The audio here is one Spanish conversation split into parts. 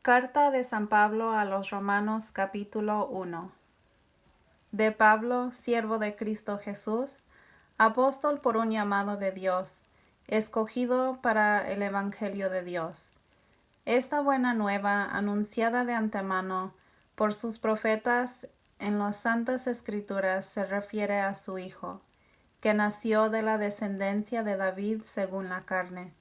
Carta de San Pablo a los Romanos capítulo 1. De Pablo, siervo de Cristo Jesús, apóstol por un llamado de Dios, escogido para el Evangelio de Dios. Esta buena nueva, anunciada de antemano por sus profetas en las santas escrituras, se refiere a su Hijo, que nació de la descendencia de David según la carne,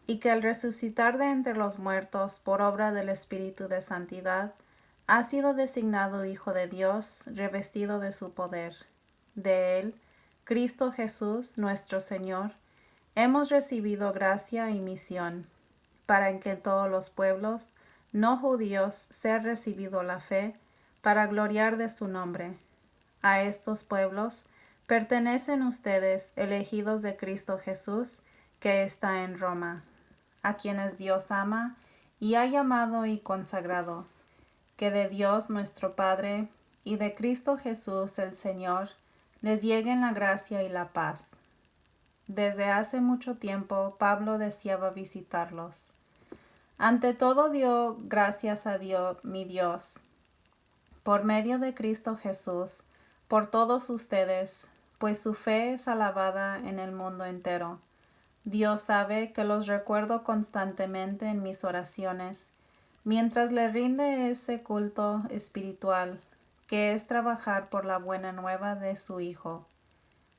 y que al resucitar de entre los muertos por obra del Espíritu de Santidad, ha sido designado Hijo de Dios, revestido de su poder. De él, Cristo Jesús, nuestro Señor, hemos recibido gracia y misión, para que en todos los pueblos no judíos sea recibido la fe, para gloriar de su nombre. A estos pueblos pertenecen ustedes, elegidos de Cristo Jesús, que está en Roma, a quienes Dios ama y ha llamado y consagrado, que de Dios nuestro Padre y de Cristo Jesús el Señor les lleguen la gracia y la paz. Desde hace mucho tiempo Pablo deseaba visitarlos. Ante todo dio gracias a Dios, mi Dios, por medio de Cristo Jesús, por todos ustedes, pues su fe es alabada en el mundo entero. Dios sabe que los recuerdo constantemente en mis oraciones, mientras le rinde ese culto espiritual, que es trabajar por la buena nueva de su Hijo.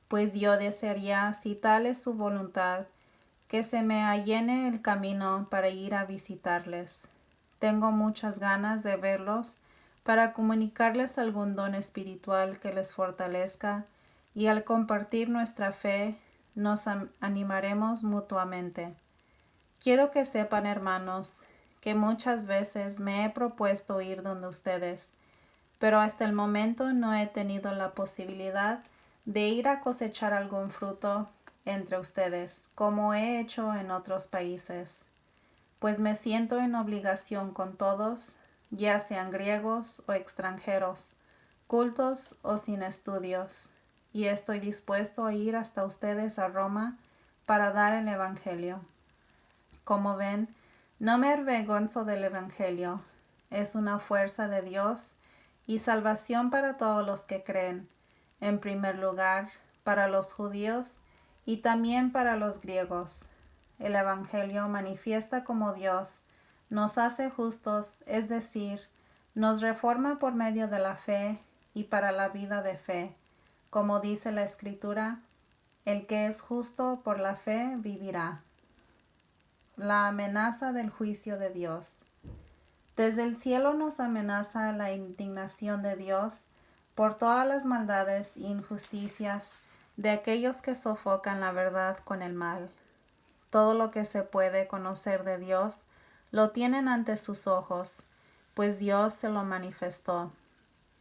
Pues yo desearía, si tal es su voluntad, que se me allene el camino para ir a visitarles. Tengo muchas ganas de verlos para comunicarles algún don espiritual que les fortalezca, y al compartir nuestra fe nos animaremos mutuamente. Quiero que sepan, hermanos, que muchas veces me he propuesto ir donde ustedes, pero hasta el momento no he tenido la posibilidad de ir a cosechar algún fruto entre ustedes, como he hecho en otros países, pues me siento en obligación con todos, ya sean griegos o extranjeros, cultos o sin estudios, y estoy dispuesto a ir hasta ustedes a Roma para dar el Evangelio. Como ven, no me avergonzo del Evangelio. Es una fuerza de Dios y salvación para todos los que creen, en primer lugar para los judíos y también para los griegos. El Evangelio manifiesta cómo Dios nos hace justos, es decir, nos reforma por medio de la fe y para la vida de fe. Como dice la Escritura, el que es justo por la fe vivirá. La amenaza del juicio de Dios. Desde el cielo nos amenaza la indignación de Dios por todas las maldades e injusticias de aquellos que sofocan la verdad con el mal. Todo lo que se puede conocer de Dios lo tienen ante sus ojos, pues Dios se lo manifestó.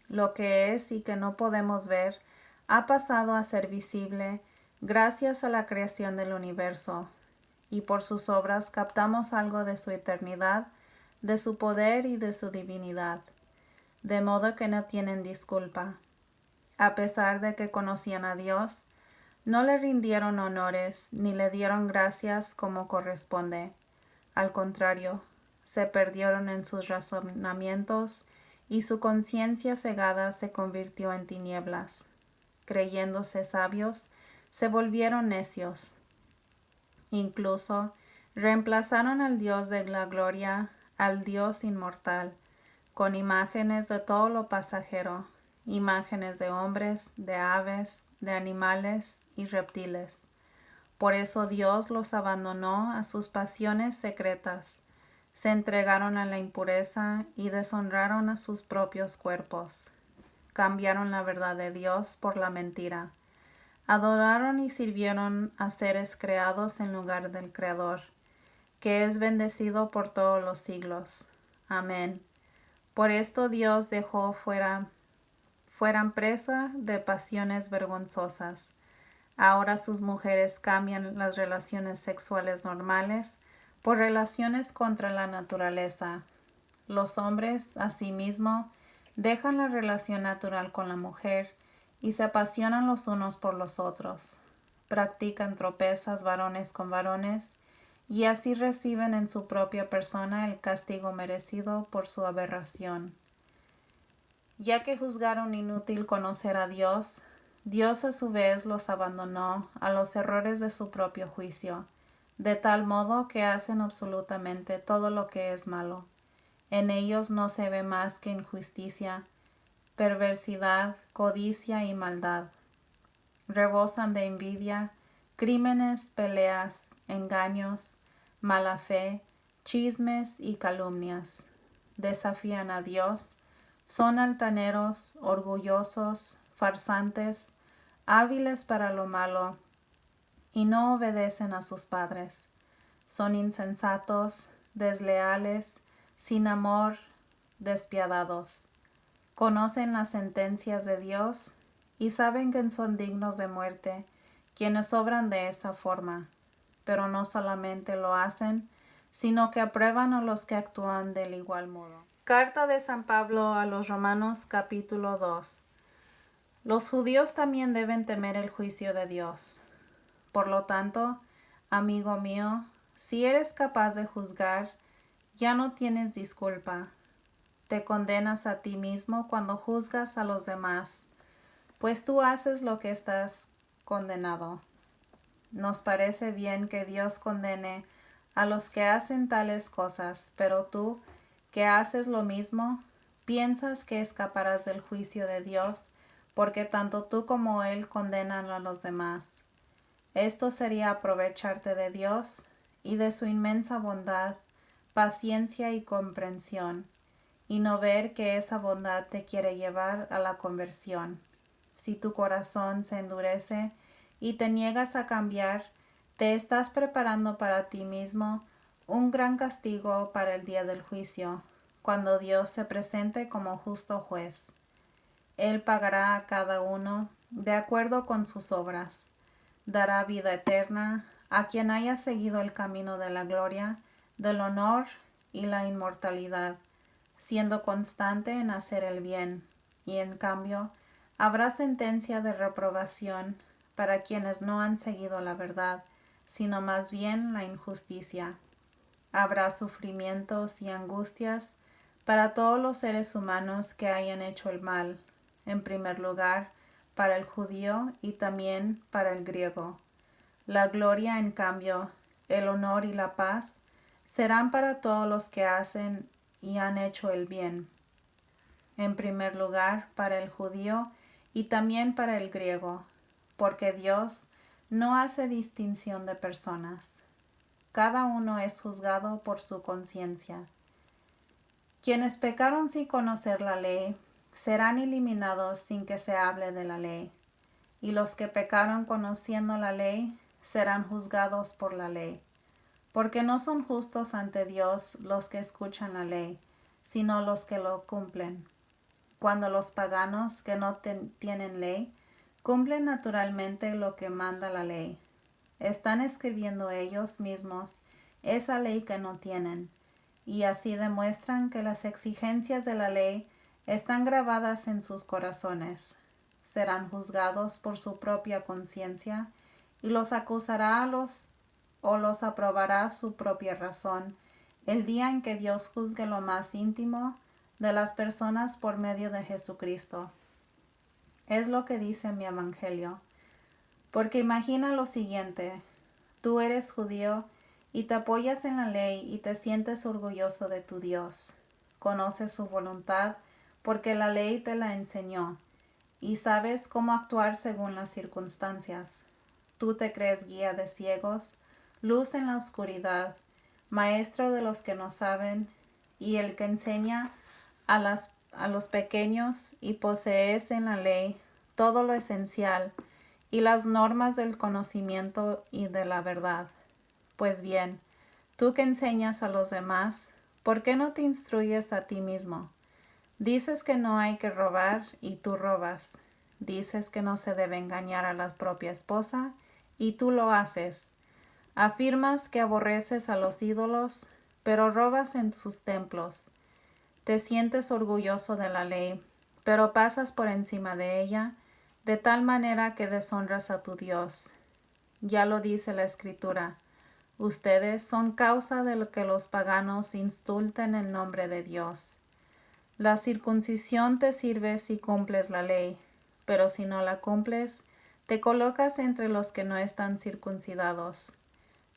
Lo que es y que no podemos ver ha pasado a ser visible gracias a la creación del universo, y por sus obras captamos algo de su eternidad, de su poder y de su divinidad, de modo que no tienen disculpa. A pesar de que conocían a Dios, no le rindieron honores ni le dieron gracias como corresponde. Al contrario, se perdieron en sus razonamientos y su conciencia cegada se convirtió en tinieblas. Creyéndose sabios, se volvieron necios. Incluso reemplazaron al Dios de la gloria, al Dios inmortal, con imágenes de todo lo pasajero, imágenes de hombres, de aves, de animales y reptiles. Por eso Dios los abandonó a sus pasiones secretas, se entregaron a la impureza y deshonraron a sus propios cuerpos. Cambiaron la verdad de Dios por la mentira. Adoraron y sirvieron a seres creados en lugar del Creador, que es bendecido por todos los siglos. Amén. Por esto Dios dejó fueran presa de pasiones vergonzosas. Ahora sus mujeres cambian las relaciones sexuales normales por relaciones contra la naturaleza. Los hombres, asimismo, dejan la relación natural con la mujer y se apasionan los unos por los otros. Practican tropezas varones con varones y así reciben en su propia persona el castigo merecido por su aberración. Ya que juzgaron inútil conocer a Dios, Dios a su vez los abandonó a los errores de su propio juicio, de tal modo que hacen absolutamente todo lo que es malo. En ellos no se ve más que injusticia, perversidad, codicia y maldad. Rebosan de envidia, crímenes, peleas, engaños, mala fe, chismes y calumnias. Desafían a Dios, son altaneros, orgullosos, farsantes, hábiles para lo malo, y no obedecen a sus padres. Son insensatos, desleales, sin amor, despiadados. Conocen las sentencias de Dios y saben que son dignos de muerte quienes obran de esa forma, pero no solamente lo hacen, sino que aprueban a los que actúan del igual modo. Carta de San Pablo a los Romanos capítulo 2. Los judíos también deben temer el juicio de Dios. Por lo tanto, amigo mío, si eres capaz de juzgar, ya no tienes disculpa. Te condenas a ti mismo cuando juzgas a los demás, pues tú haces lo que estás condenado. Nos parece bien que Dios condene a los que hacen tales cosas, pero tú, que haces lo mismo, piensas que escaparás del juicio de Dios, porque tanto tú como Él condenan a los demás. Esto sería aprovecharte de Dios y de su inmensa bondad, paciencia y comprensión, y no ver que esa bondad te quiere llevar a la conversión. Si tu corazón se endurece y te niegas a cambiar, te estás preparando para ti mismo un gran castigo para el día del juicio, cuando Dios se presente como justo juez. Él pagará a cada uno de acuerdo con sus obras. Dará vida eterna a quien haya seguido el camino de la gloria, del honor y la inmortalidad, siendo constante en hacer el bien, y en cambio habrá sentencia de reprobación para quienes no han seguido la verdad, sino más bien la injusticia. Habrá sufrimientos y angustias para todos los seres humanos que hayan hecho el mal, en primer lugar para el judío y también para el griego. La gloria, en cambio, el honor y la paz serán para todos los que hacen y han hecho el bien. En primer lugar para el judío y también para el griego, porque Dios no hace distinción de personas. Cada uno es juzgado por su conciencia. Quienes pecaron sin conocer la ley serán eliminados sin que se hable de la ley, y los que pecaron conociendo la ley serán juzgados por la ley, porque no son justos ante Dios los que escuchan la ley, sino los que lo cumplen. Cuando los paganos que no tienen ley cumplen naturalmente lo que manda la ley, están escribiendo ellos mismos esa ley que no tienen, y así demuestran que las exigencias de la ley están grabadas en sus corazones. Serán juzgados por su propia conciencia, y los acusará o los aprobará su propia razón, el día en que Dios juzgue lo más íntimo de las personas por medio de Jesucristo. Es lo que dice mi evangelio. Porque imagina lo siguiente: tú eres judío y te apoyas en la ley y te sientes orgulloso de tu Dios. Conoces su voluntad porque la ley te la enseñó y sabes cómo actuar según las circunstancias. Tú te crees guía de ciegos, luz en la oscuridad, maestro de los que no saben y el que enseña a los pequeños, y posees en la ley todo lo esencial y las normas del conocimiento y de la verdad. Pues bien, tú que enseñas a los demás, ¿por qué no te instruyes a ti mismo? Dices que no hay que robar y tú robas. Dices que no se debe engañar a la propia esposa y tú lo haces. Afirmas que aborreces a los ídolos, pero robas en sus templos. Te sientes orgulloso de la ley, pero pasas por encima de ella, de tal manera que deshonras a tu Dios. Ya lo dice la Escritura: Ustedes son causa de lo que los paganos insulten el nombre de Dios. La circuncisión te sirve si cumples la ley, pero si no la cumples, te colocas entre los que no están circuncidados.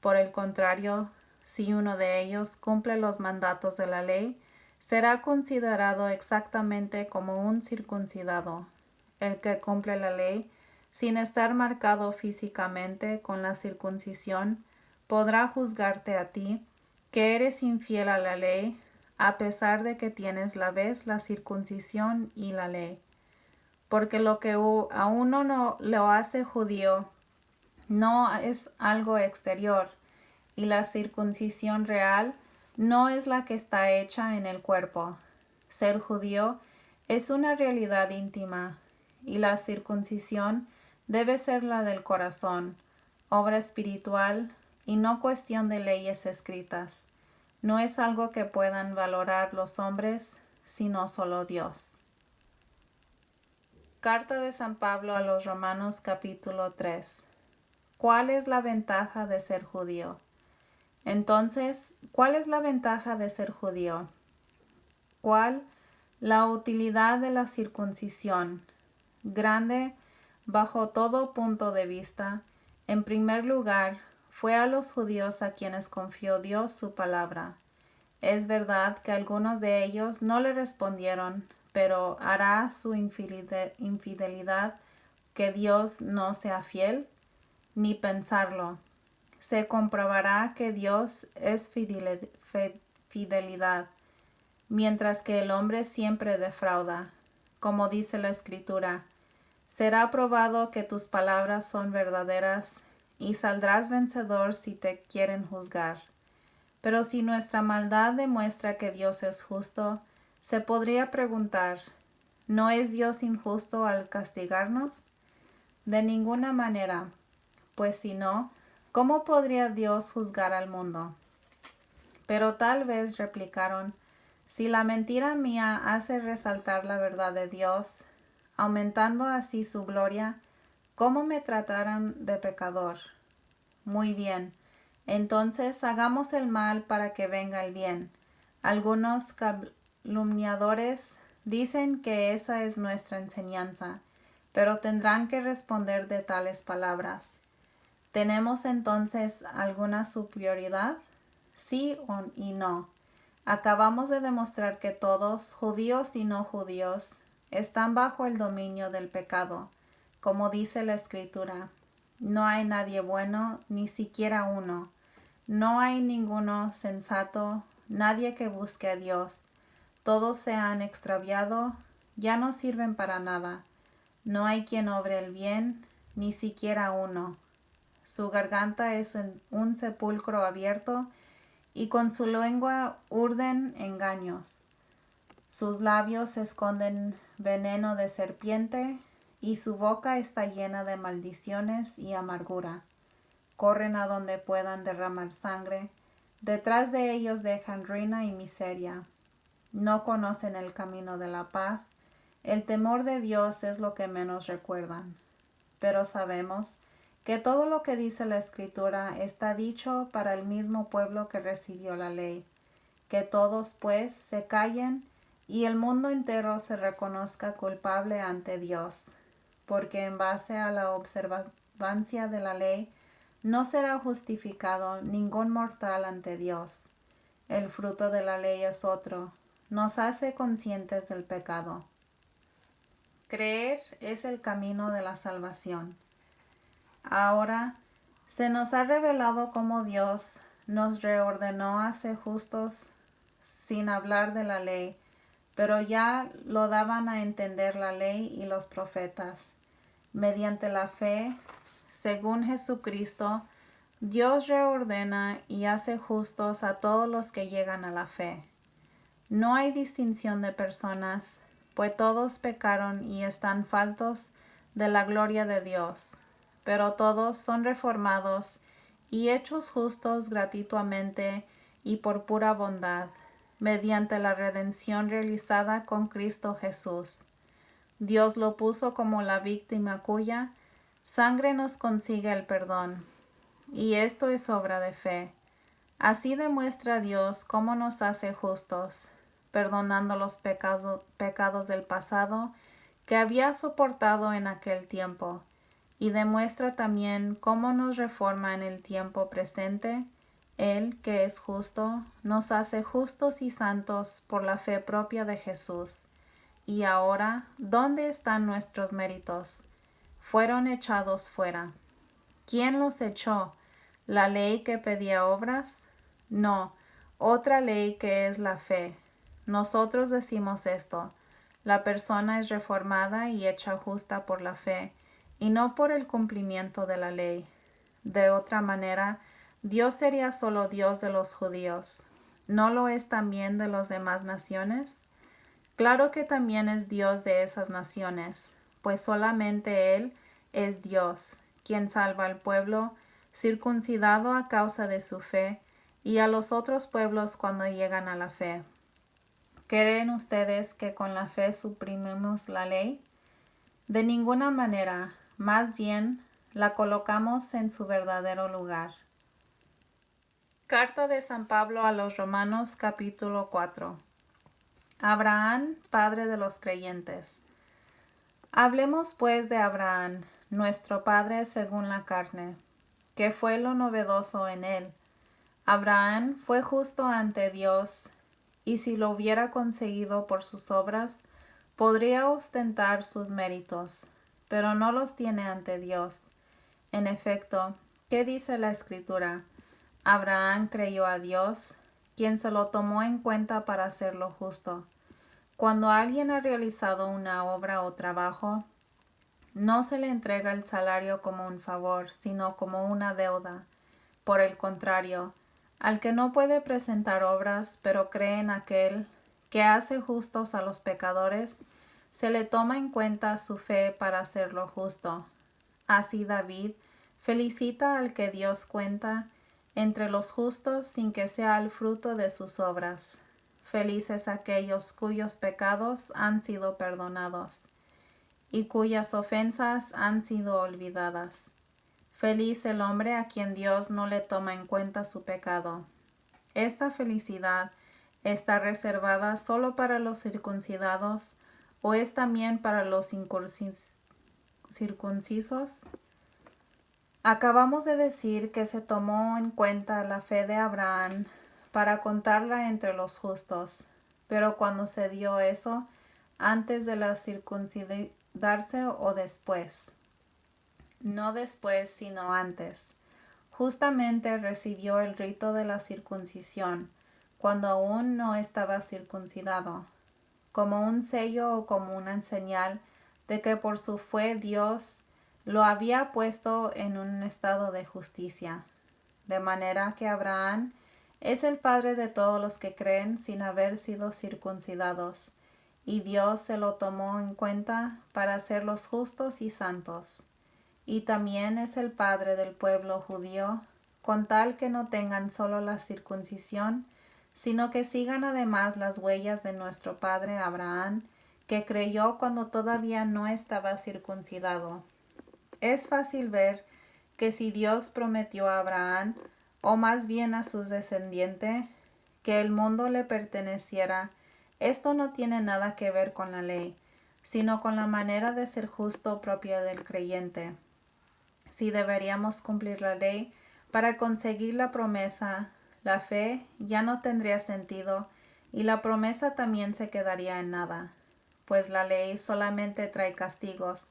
Por el contrario, si uno de ellos cumple los mandatos de la ley, será considerado exactamente como un circuncidado. El que cumple la ley, sin estar marcado físicamente con la circuncisión, podrá juzgarte a ti, que eres infiel a la ley, a pesar de que tienes la circuncisión y la ley. Porque lo que a uno no lo hace judío no es algo exterior, y la circuncisión real no es la que está hecha en el cuerpo. Ser judío es una realidad íntima, y la circuncisión debe ser la del corazón, obra espiritual y no cuestión de leyes escritas. No es algo que puedan valorar los hombres, sino solo Dios. Carta de San Pablo a los Romanos capítulo 3. ¿Cuál es la ventaja de ser judío? Entonces, ¿cuál es la ventaja de ser judío? ¿Cuál? La utilidad de la circuncisión. Grande bajo todo punto de vista. En primer lugar, fue a los judíos a quienes confió Dios su palabra. Es verdad que algunos de ellos no le respondieron, pero ¿hará su infidelidad que Dios no sea fiel? Ni pensarlo. Se comprobará que Dios es fidelidad, mientras que el hombre siempre defrauda. Como dice la Escritura, será probado que tus palabras son verdaderas, y saldrás vencedor si te quieren juzgar. Pero si nuestra maldad demuestra que Dios es justo, se podría preguntar, ¿no es Dios injusto al castigarnos? De ninguna manera, pues si no, ¿cómo podría Dios juzgar al mundo? Pero tal vez replicaron, si la mentira mía hace resaltar la verdad de Dios, aumentando así su gloria, ¿cómo me tratarán de pecador? Muy bien. Entonces hagamos el mal para que venga el bien. Algunos calumniadores dicen que esa es nuestra enseñanza, pero tendrán que responder de tales palabras. ¿Tenemos entonces alguna superioridad? Sí y no. Acabamos de demostrar que todos, judíos y no judíos, están bajo el dominio del pecado, como dice la Escritura. No hay nadie bueno, ni siquiera uno. No hay ninguno sensato, nadie que busque a Dios. Todos se han extraviado, ya no sirven para nada. No hay quien obre el bien, ni siquiera uno. Su garganta es un sepulcro abierto, y con su lengua urden engaños. Sus labios esconden veneno de serpiente, y su boca está llena de maldiciones y amargura. Corren a donde puedan derramar sangre. Detrás de ellos dejan ruina y miseria. No conocen el camino de la paz. El temor de Dios es lo que menos recuerdan. Pero sabemos que todo lo que dice la Escritura está dicho para el mismo pueblo que recibió la ley. Que todos, pues, se callen y el mundo entero se reconozca culpable ante Dios. Porque en base a la observancia de la ley, no será justificado ningún mortal ante Dios. El fruto de la ley es otro, nos hace conscientes del pecado. Creer es el camino de la salvación. Ahora se nos ha revelado cómo Dios nos reordenó a ser justos sin hablar de la ley, pero ya lo daban a entender la ley y los profetas. Mediante la fe, según Jesucristo, Dios reordena y hace justos a todos los que llegan a la fe. No hay distinción de personas, pues todos pecaron y están faltos de la gloria de Dios, pero todos son reformados y hechos justos gratuitamente y por pura bondad, mediante la redención realizada con Cristo Jesús. Dios lo puso como la víctima cuya sangre nos consigue el perdón. y esto es obra de fe. Así demuestra Dios cómo nos hace justos, perdonando los pecados del pasado que había soportado en aquel tiempo, y demuestra también cómo nos reforma en el tiempo presente. Él, que es justo, nos hace justos y santos por la fe propia de Jesús. Y ahora, ¿dónde están nuestros méritos? Fueron echados fuera. ¿Quién los echó? ¿La ley que pedía obras? No, otra ley que es la fe. Nosotros decimos esto: la persona es reformada y hecha justa por la fe, y no por el cumplimiento de la ley. De otra manera, Dios sería solo Dios de los judíos. ¿No lo es también de las demás naciones? Claro que también es Dios de esas naciones, pues solamente Él es Dios, quien salva al pueblo circuncidado a causa de su fe, y a los otros pueblos cuando llegan a la fe. ¿Creen ustedes que con la fe suprimimos la ley? De ninguna manera, más bien la colocamos en su verdadero lugar. Carta de San Pablo a los Romanos, capítulo 4. Abraham, padre de los creyentes. Hablemos pues de Abraham, nuestro padre según la carne, que fue lo novedoso en él. Abraham fue justo ante Dios, y si lo hubiera conseguido por sus obras, podría ostentar sus méritos, pero no los tiene ante Dios. En efecto, ¿qué dice la Escritura? Abraham creyó a Dios, quien se lo tomó en cuenta para hacerlo justo. Cuando alguien ha realizado una obra o trabajo, no se le entrega el salario como un favor, sino como una deuda. Por el contrario, al que no puede presentar obras, pero cree en aquel que hace justos a los pecadores, se le toma en cuenta su fe para hacerlo justo. Así David felicita al que Dios cuenta entre los justos sin que sea el fruto de sus obras. Felices aquellos cuyos pecados han sido perdonados y cuyas ofensas han sido olvidadas. Feliz el hombre a quien Dios no le toma en cuenta su pecado. ¿Esta felicidad está reservada solo para los circuncidados o es también para los circuncisos? Acabamos de decir que se tomó en cuenta la fe de Abraham para contarla entre los justos, pero cuando se dio eso, antes de la circuncidarse o después. No después, sino antes. Justamente recibió el rito de la circuncisión, cuando aún no estaba circuncidado, como un sello o como una señal de que por su fe Dios lo había puesto en un estado de justicia. De manera que Abraham es el padre de todos los que creen sin haber sido circuncidados, y Dios se lo tomó en cuenta para hacerlos justos y santos. Y también es el padre del pueblo judío, con tal que no tengan solo la circuncisión, sino que sigan además las huellas de nuestro padre Abraham, que creyó cuando todavía no estaba circuncidado. Es fácil ver que si Dios prometió a Abraham, o más bien a sus descendientes, que el mundo le perteneciera, esto no tiene nada que ver con la ley, sino con la manera de ser justo propia del creyente. Si deberíamos cumplir la ley para conseguir la promesa, la fe ya no tendría sentido y la promesa también se quedaría en nada, pues la ley solamente trae castigos.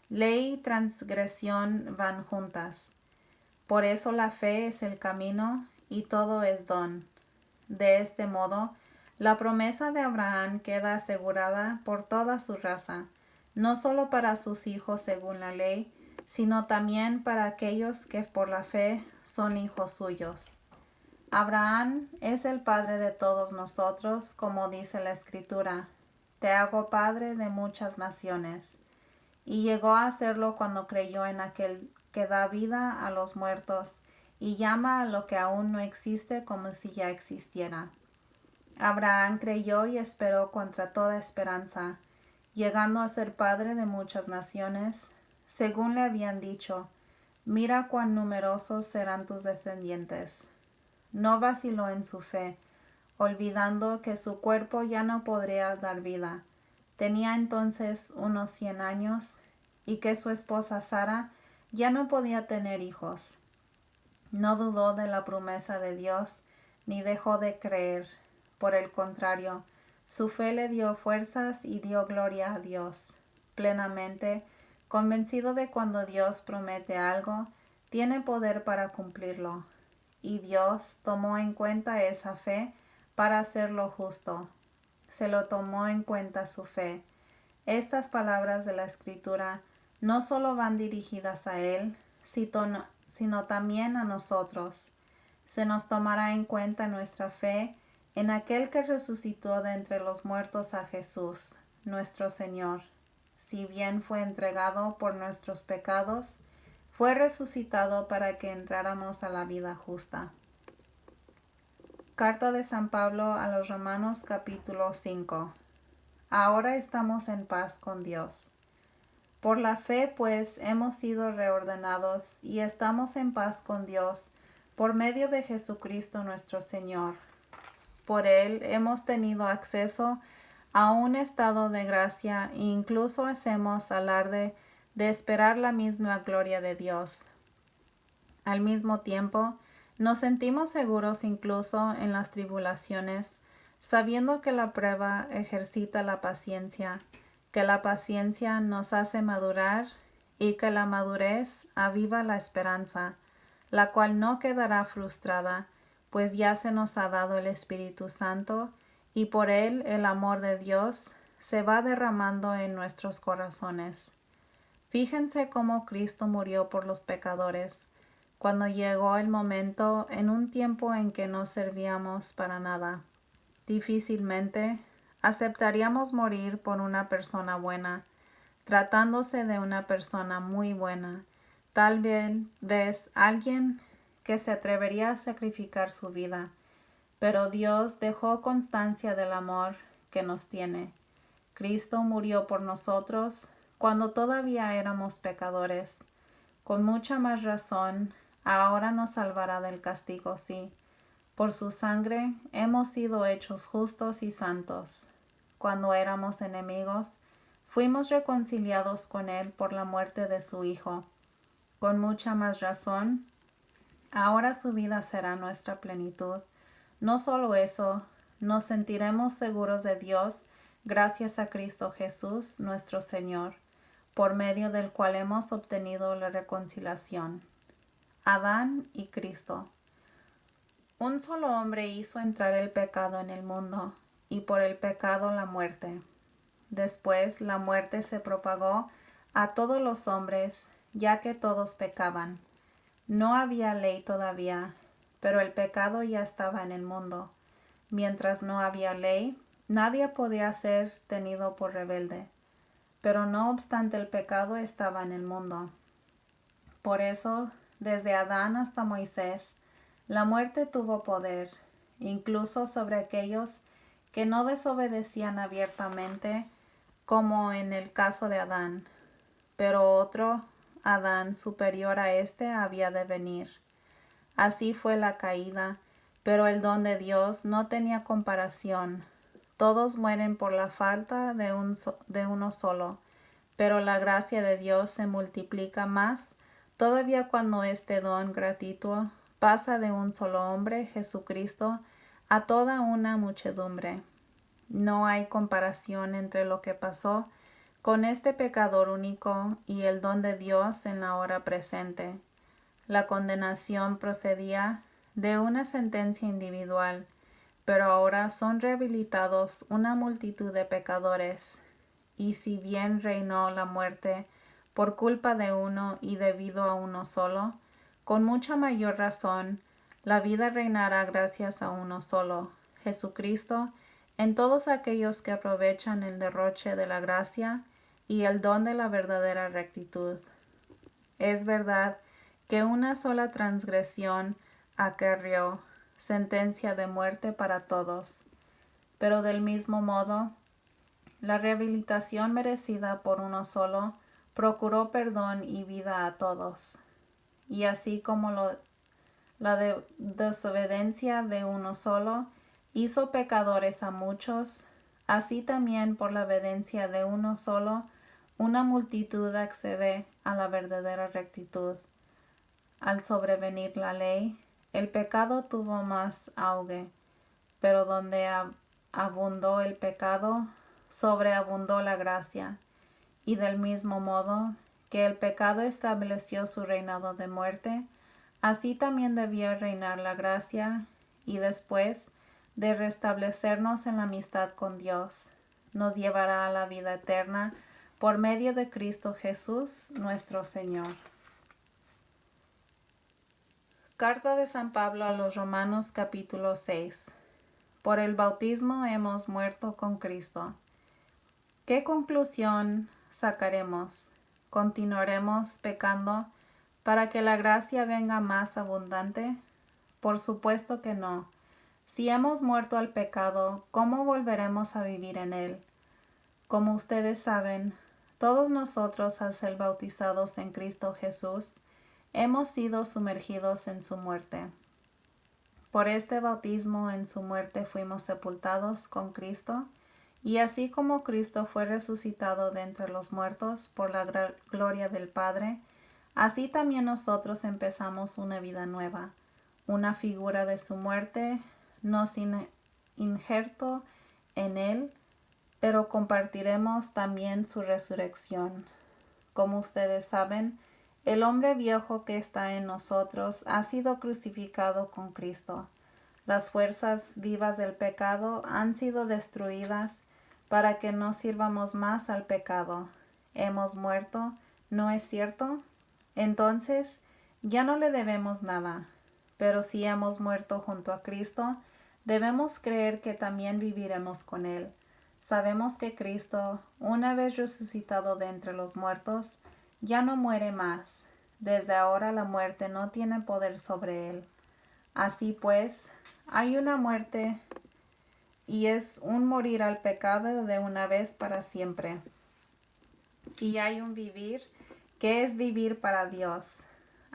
Ley y transgresión van juntas. Por eso la fe es el camino y todo es don. De este modo, la promesa de Abraham queda asegurada por toda su raza, no solo para sus hijos según la ley, sino también para aquellos que por la fe son hijos suyos. Abraham es el padre de todos nosotros, como dice la Escritura: te hago padre de muchas naciones. Y llegó a hacerlo cuando creyó en aquel que da vida a los muertos y llama a lo que aún no existe como si ya existiera. Abraham creyó y esperó contra toda esperanza, llegando a ser padre de muchas naciones, según le habían dicho: Mira cuán numerosos serán tus descendientes. No vaciló en su fe, olvidando que su cuerpo ya no podría dar vida. Tenía entonces unos 100 años y que su esposa Sara ya no podía tener hijos. No dudó de la promesa de Dios, ni dejó de creer. Por el contrario, su fe le dio fuerzas y dio gloria a Dios. Plenamente, convencido de cuando Dios promete algo, tiene poder para cumplirlo. Y Dios tomó en cuenta esa fe para hacerlo justo. Se lo tomó en cuenta su fe. Estas palabras de la Escritura no solo van dirigidas a Él, sino también a nosotros. Se nos tomará en cuenta nuestra fe en aquel que resucitó de entre los muertos a Jesús, nuestro Señor. Si bien fue entregado por nuestros pecados, fue resucitado para que entráramos a la vida justa. Carta de San Pablo a los Romanos capítulo 5. Ahora estamos en paz con Dios. Por la fe, pues, hemos sido reordenados y estamos en paz con Dios por medio de Jesucristo nuestro Señor. Por Él hemos tenido acceso a un estado de gracia e incluso hacemos alarde de esperar la misma gloria de Dios. Al mismo tiempo, nos sentimos seguros incluso en las tribulaciones, sabiendo que la prueba ejercita la paciencia, que la paciencia nos hace madurar y que la madurez aviva la esperanza, la cual no quedará frustrada, pues ya se nos ha dado el Espíritu Santo y por él el amor de Dios se va derramando en nuestros corazones. Fíjense cómo Cristo murió por los pecadores, cuando llegó el momento en un tiempo en que no servíamos para nada. Difícilmente aceptaríamos morir por una persona buena, tratándose de una persona muy buena, tal vez alguien que se atrevería a sacrificar su vida, pero Dios dejó constancia del amor que nos tiene. Cristo murió por nosotros cuando todavía éramos pecadores. Con mucha más razón, ahora nos salvará del castigo, sí. Por su sangre hemos sido hechos justos y santos. Cuando éramos enemigos, fuimos reconciliados con Él por la muerte de su Hijo. Con mucha más razón, ahora su vida será nuestra plenitud. No solo eso, nos sentiremos seguros de Dios gracias a Cristo Jesús, nuestro Señor, por medio del cual hemos obtenido la reconciliación. Adán y Cristo. Un solo hombre hizo entrar el pecado en el mundo, y por el pecado la muerte. Después la muerte se propagó a todos los hombres, ya que todos pecaban. No había ley todavía, pero el pecado ya estaba en el mundo. Mientras no había ley, nadie podía ser tenido por rebelde. Pero no obstante el pecado estaba en el mundo. Por eso, desde Adán hasta Moisés, la muerte tuvo poder, incluso sobre aquellos que no desobedecían abiertamente, como en el caso de Adán. Pero otro Adán superior a éste había de venir. Así fue la caída, pero el don de Dios no tenía comparación. Todos mueren por la falta de uno solo, pero la gracia de Dios se multiplica más todavía cuando este don gratuito pasa de un solo hombre, Jesucristo, a toda una muchedumbre. No hay comparación entre lo que pasó con este pecador único y el don de Dios en la hora presente. La condenación procedía de una sentencia individual, pero ahora son rehabilitados una multitud de pecadores. Y si bien reinó la muerte por culpa de uno y debido a uno solo, con mucha mayor razón, la vida reinará gracias a uno solo, Jesucristo, en todos aquellos que aprovechan el derroche de la gracia y el don de la verdadera rectitud. Es verdad que una sola transgresión acarreó sentencia de muerte para todos, pero del mismo modo, la rehabilitación merecida por uno solo procuró perdón y vida a todos. y así como la desobediencia de uno solo hizo pecadores a muchos, así también por la obediencia de uno solo una multitud accede a la verdadera rectitud. Al sobrevenir la ley, el pecado tuvo más auge, pero donde abundó el pecado, sobreabundó la gracia. Y del mismo modo que el pecado estableció su reinado de muerte, así también debió reinar la gracia, y después de restablecernos en la amistad con Dios, nos llevará a la vida eterna por medio de Cristo Jesús, nuestro Señor. Carta de San Pablo a los Romanos capítulo 6. Por el bautismo hemos muerto con Cristo. ¿Qué conclusión sacaremos? ¿Continuaremos pecando para que la gracia venga más abundante? Por supuesto que no. Si hemos muerto al pecado, ¿cómo volveremos a vivir en él? Como ustedes saben, todos nosotros al ser bautizados en Cristo Jesús, hemos sido sumergidos en su muerte. Por este bautismo en su muerte fuimos sepultados con Cristo, y así como Cristo fue resucitado de entre los muertos por la gloria del Padre, así también nosotros empezamos una vida nueva. Una figura de su muerte nos injertó en él, pero compartiremos también su resurrección. Como ustedes saben, el hombre viejo que está en nosotros ha sido crucificado con Cristo. Las fuerzas vivas del pecado han sido destruidas para que no sirvamos más al pecado. Hemos muerto, ¿no es cierto? Entonces, ya no le debemos nada. Pero si hemos muerto junto a Cristo, debemos creer que también viviremos con Él. Sabemos que Cristo, una vez resucitado de entre los muertos, ya no muere más. Desde ahora la muerte no tiene poder sobre Él. Así pues, hay una muerte y es un morir al pecado de una vez para siempre. Y hay un vivir que es vivir para Dios.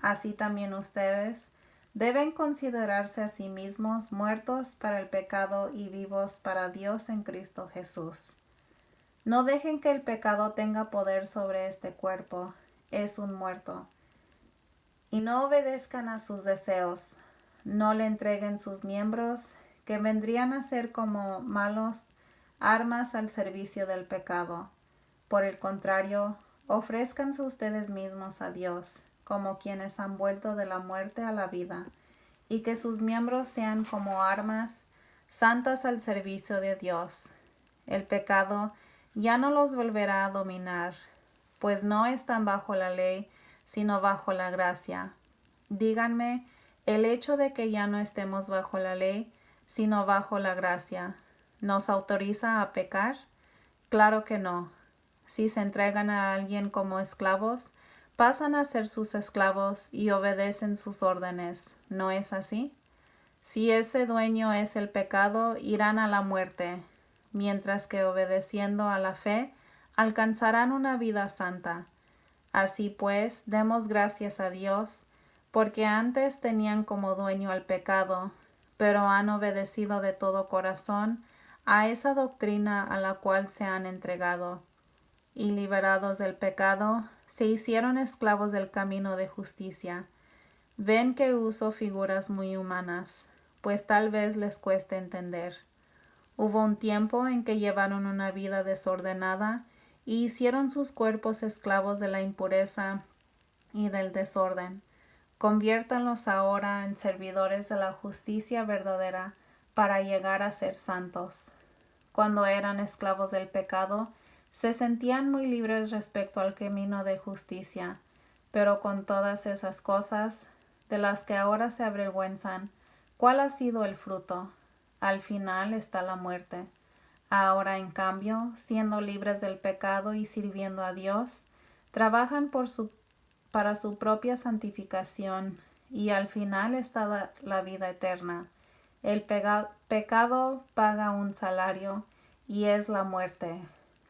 Así también ustedes deben considerarse a sí mismos muertos para el pecado y vivos para Dios en Cristo Jesús. No dejen que el pecado tenga poder sobre este cuerpo, es un muerto. Y no obedezcan a sus deseos. No le entreguen sus miembros, que vendrían a ser como malos armas al servicio del pecado. Por el contrario, ofrézcanse ustedes mismos a Dios, como quienes han vuelto de la muerte a la vida, y que sus miembros sean como armas santas al servicio de Dios. El pecado ya no los volverá a dominar, pues no están bajo la ley, sino bajo la gracia. Díganme, ¿el hecho de que ya no estemos bajo la ley, sino bajo la gracia, nos autoriza a pecar? Claro que no. Si se entregan a alguien como esclavos, pasan a ser sus esclavos y obedecen sus órdenes. ¿No es así? Si ese dueño es el pecado, irán a la muerte, mientras que obedeciendo a la fe, alcanzarán una vida santa. Así pues, demos gracias a Dios, porque antes tenían como dueño al pecado, pero han obedecido de todo corazón a esa doctrina a la cual se han entregado, y liberados del pecado, se hicieron esclavos del camino de justicia. Ven que uso figuras muy humanas, pues tal vez les cueste entender. Hubo un tiempo en que llevaron una vida desordenada y hicieron sus cuerpos esclavos de la impureza y del desorden. Conviértanlos ahora en servidores de la justicia verdadera para llegar a ser santos. Cuando eran esclavos del pecado, se sentían muy libres respecto al camino de justicia, pero con todas esas cosas, de las que ahora se avergüenzan, ¿cuál ha sido el fruto? Al final está la muerte. Ahora, en cambio, siendo libres del pecado y sirviendo a Dios, trabajan para su propia santificación, y al final está la vida eterna. El pecado paga un salario, y es la muerte.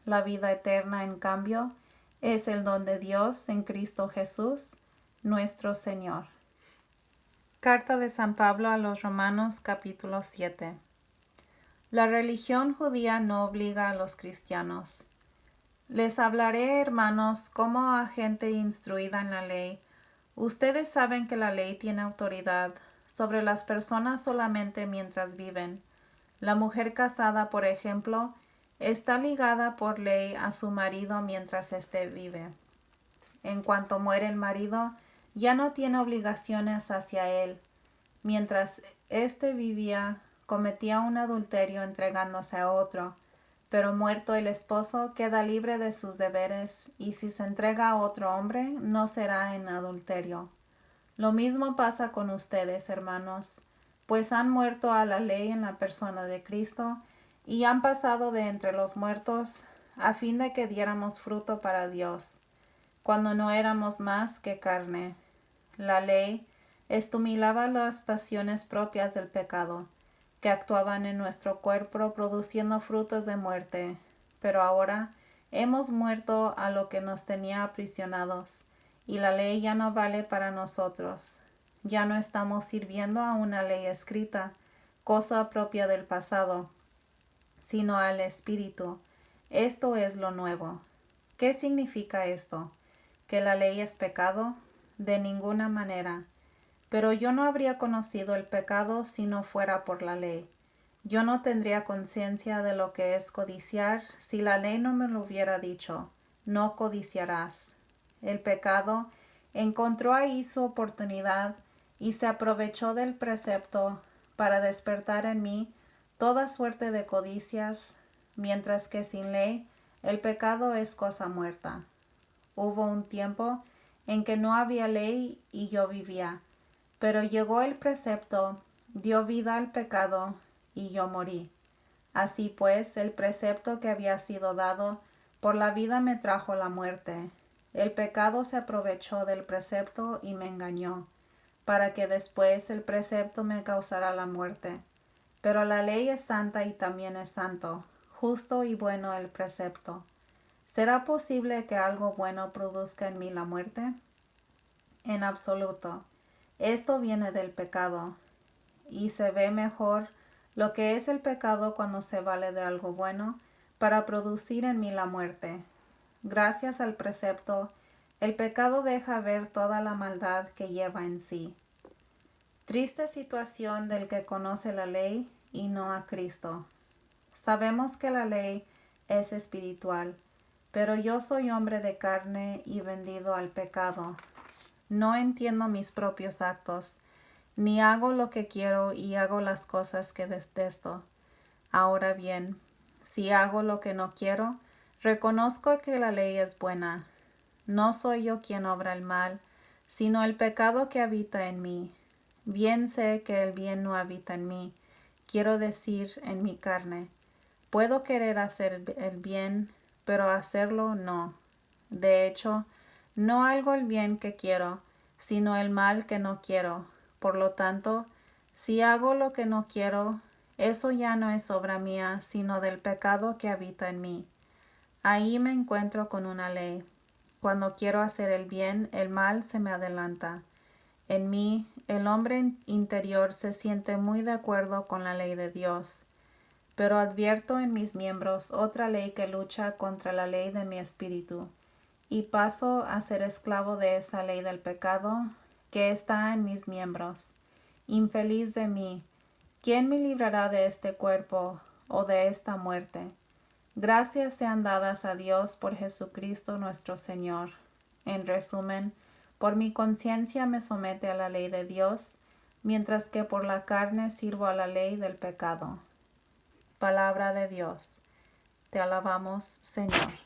La vida eterna, en cambio, es el don de Dios en Cristo Jesús, nuestro Señor. Carta de San Pablo a los Romanos, capítulo 7. La religión judía no obliga a los cristianos. Les hablaré, hermanos, como a gente instruida en la ley. Ustedes saben que la ley tiene autoridad sobre las personas solamente mientras viven. La mujer casada, por ejemplo, está ligada por ley a su marido mientras éste vive. En cuanto muere el marido, ya no tiene obligaciones hacia él. Mientras éste vivía, cometía un adulterio entregándose a otro, pero muerto el esposo queda libre de sus deberes, y si se entrega a otro hombre, no será en adulterio. Lo mismo pasa con ustedes, hermanos, pues han muerto a la ley en la persona de Cristo, y han pasado de entre los muertos, a fin de que diéramos fruto para Dios, cuando no éramos más que carne. La ley estimulaba las pasiones propias del pecado, que actuaban en nuestro cuerpo produciendo frutos de muerte. Pero ahora hemos muerto a lo que nos tenía aprisionados, y la ley ya no vale para nosotros. Ya no estamos sirviendo a una ley escrita, cosa propia del pasado, sino al Espíritu. Esto es lo nuevo. ¿Qué significa esto? ¿Que la ley es pecado? De ninguna manera. Pero yo no habría conocido el pecado si no fuera por la ley. Yo no tendría conciencia de lo que es codiciar si la ley no me lo hubiera dicho: no codiciarás. El pecado encontró ahí su oportunidad y se aprovechó del precepto para despertar en mí toda suerte de codicias, mientras que sin ley el pecado es cosa muerta. Hubo un tiempo en que no había ley y yo vivía. Pero llegó el precepto, dio vida al pecado, y yo morí. Así pues, el precepto que había sido dado por la vida me trajo la muerte. El pecado se aprovechó del precepto y me engañó, para que después el precepto me causara la muerte. Pero la ley es santa y también es santo, justo y bueno el precepto. ¿Será posible que algo bueno produzca en mí la muerte? En absoluto. Esto viene del pecado, y se ve mejor lo que es el pecado cuando se vale de algo bueno para producir en mí la muerte. Gracias al precepto, el pecado deja ver toda la maldad que lleva en sí. Triste situación del que conoce la ley y no a Cristo. Sabemos que la ley es espiritual, pero yo soy hombre de carne y vendido al pecado. No entiendo mis propios actos, ni hago lo que quiero y hago las cosas que detesto. Ahora bien, si hago lo que no quiero, reconozco que la ley es buena. No soy yo quien obra el mal, sino el pecado que habita en mí. Bien sé que el bien no habita en mí, quiero decir, en mi carne. Puedo querer hacer el bien, pero hacerlo no. De hecho, no hago el bien que quiero, sino el mal que no quiero. Por lo tanto, si hago lo que no quiero, eso ya no es obra mía, sino del pecado que habita en mí. Ahí me encuentro con una ley. Cuando quiero hacer el bien, el mal se me adelanta. En mí, el hombre interior se siente muy de acuerdo con la ley de Dios. Pero advierto en mis miembros otra ley que lucha contra la ley de mi espíritu, y paso a ser esclavo de esa ley del pecado que está en mis miembros. Infeliz de mí, ¿quién me librará de este cuerpo o de esta muerte? Gracias sean dadas a Dios por Jesucristo nuestro Señor. En resumen, por mi conciencia me somete a la ley de Dios, mientras que por la carne sirvo a la ley del pecado. Palabra de Dios. Te alabamos, Señor.